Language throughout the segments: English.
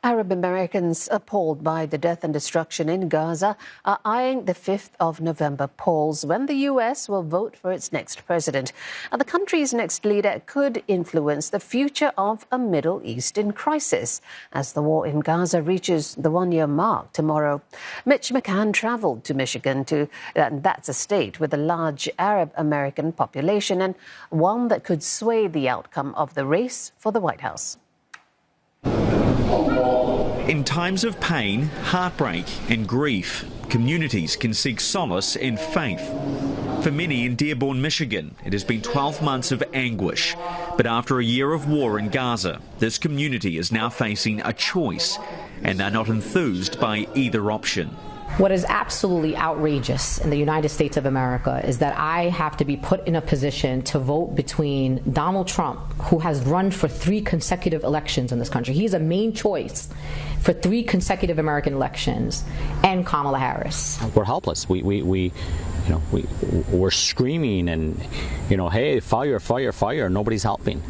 Arab Americans appalled by the death and destruction in Gaza are eyeing the 5th of November polls when the U.S. will vote for its next president. And the country's next leader could influence the future of a Middle Eastern crisis as the war in Gaza reaches the one-year mark tomorrow. Mitch McCann travelled to Michigan, and that's a state with a large Arab American population and one that could sway the outcome of the race for the White House. In times of pain, heartbreak and grief, communities can seek solace in faith. For many in Dearborn, Michigan, it has been 12 months of anguish. But after a year of war in Gaza, this community is now facing a choice, and they're not enthused by either option. What is absolutely outrageous in the United States of America is that I have to be put in a position to vote between Donald Trump, who has run for 3 consecutive elections in this country. He's a main choice for 3 consecutive American elections, and Kamala Harris. We're helpless. We're screaming and, hey, fire, fire, fire. Nobody's helping.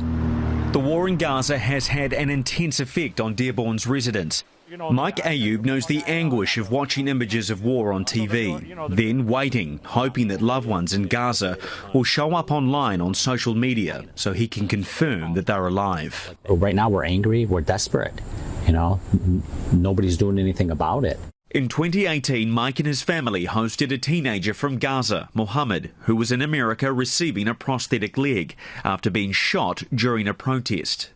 The war in Gaza has had an intense effect on Dearborn's residents. Mike Ayub knows the anguish of watching images of war on TV, then waiting, hoping that loved ones in Gaza will show up online on social media so he can confirm that they're alive. Right now we're angry, we're desperate, nobody's doing anything about it. In 2018, Mike and his family hosted a teenager from Gaza, Mohammed, who was in America receiving a prosthetic leg after being shot during a protest.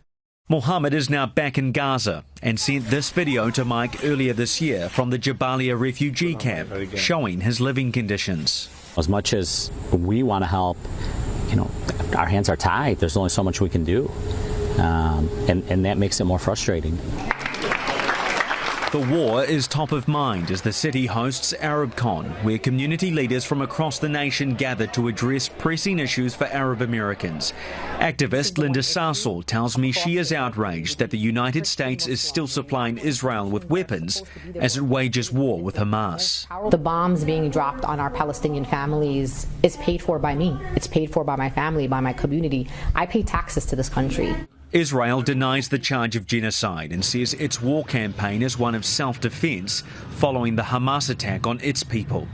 Mohammed is now back in Gaza and sent this video to Mike earlier this year from the Jabalia refugee camp, showing his living conditions. As much as we want to help, our hands are tied. There's only so much we can do, and that makes it more frustrating. The war is top of mind as the city hosts ArabCon, where community leaders from across the nation gather to address pressing issues for Arab Americans. Activist Linda Sarsell tells me she is outraged that the United States is still supplying Israel with weapons as it wages war with Hamas. The bombs being dropped on our Palestinian families is paid for by me. It's paid for by my family, by my community. I pay taxes to this country. Israel denies the charge of genocide and says its war campaign is one of self-defense following the Hamas attack on its people.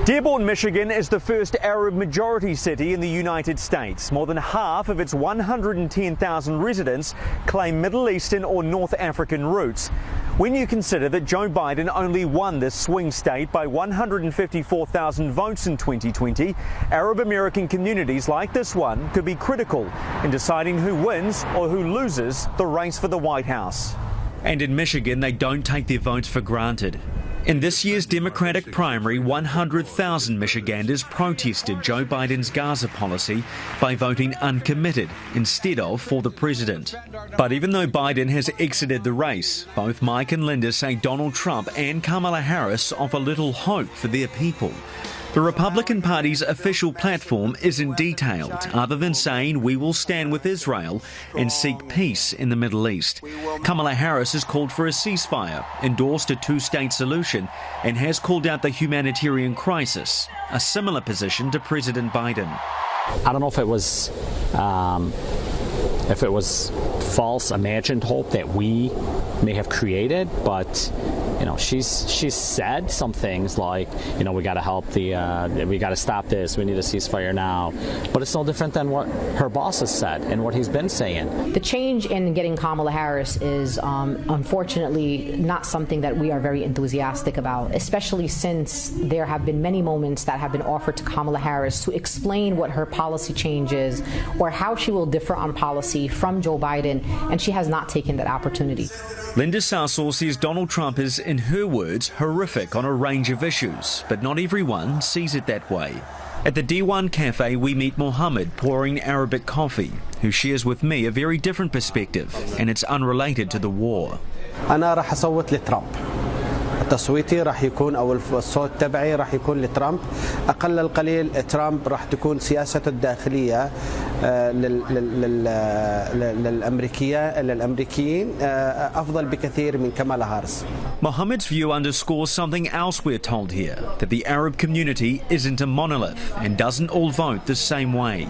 Dearborn, Michigan is the first Arab-majority city in the United States. More than half of its 110,000 residents claim Middle Eastern or North African roots. When you consider that Joe Biden only won this swing state by 154,000 votes in 2020, Arab American communities like this one could be critical in deciding who wins or who loses the race for the White House. And in Michigan, they don't take their votes for granted. In this year's Democratic primary, 100,000 Michiganders protested Joe Biden's Gaza policy by voting uncommitted instead of for the president. But even though Biden has exited the race, both Mike and Linda say Donald Trump and Kamala Harris offer little hope for their people. The Republican Party's official platform isn't detailed, other than saying we will stand with Israel and seek peace in the Middle East. Kamala Harris has called for a ceasefire, endorsed a 2-state solution, and has called out the humanitarian crisis, a similar position to President Biden. I don't know if it was false, imagined hope that we may have created, but she's said some things like, we got to help we got to stop this, we need a ceasefire now. But it's no different than what her boss has said and what he's been saying. The change in getting Kamala Harris is unfortunately not something that we are very enthusiastic about, especially since there have been many moments that have been offered to Kamala Harris to explain what her policy change is or how she will differ on policy from Joe Biden, and she has not taken that opportunity. Linda Sarsell says Donald Trump is, in her words, horrific on a range of issues, but not everyone sees it that way. At the D1 Cafe, we meet Mohammed pouring Arabic coffee, who shares with me a very different perspective, and it's unrelated to the war. أنا راح أصوت لترامب. تصويتي راح يكون أو الصوت تبعي راح يكون لترامب. أقل القليل ترامب راح تكون سياسته الداخلية للأمريكيين أفضل بكثير من كمالا هاريس. Mohammed's view underscores something else we're told here, that the Arab community isn't a monolith and doesn't all vote the same way.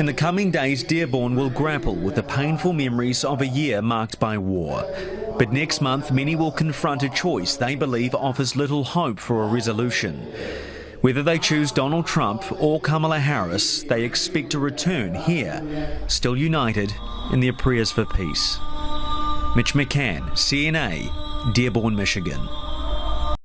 In the coming days, Dearborn will grapple with the painful memories of a year marked by war. But next month, many will confront a choice they believe offers little hope for a resolution. Whether they choose Donald Trump or Kamala Harris, they expect to return here, still united in their prayers for peace. Mitch McCann, CNA, Dearborn, Michigan.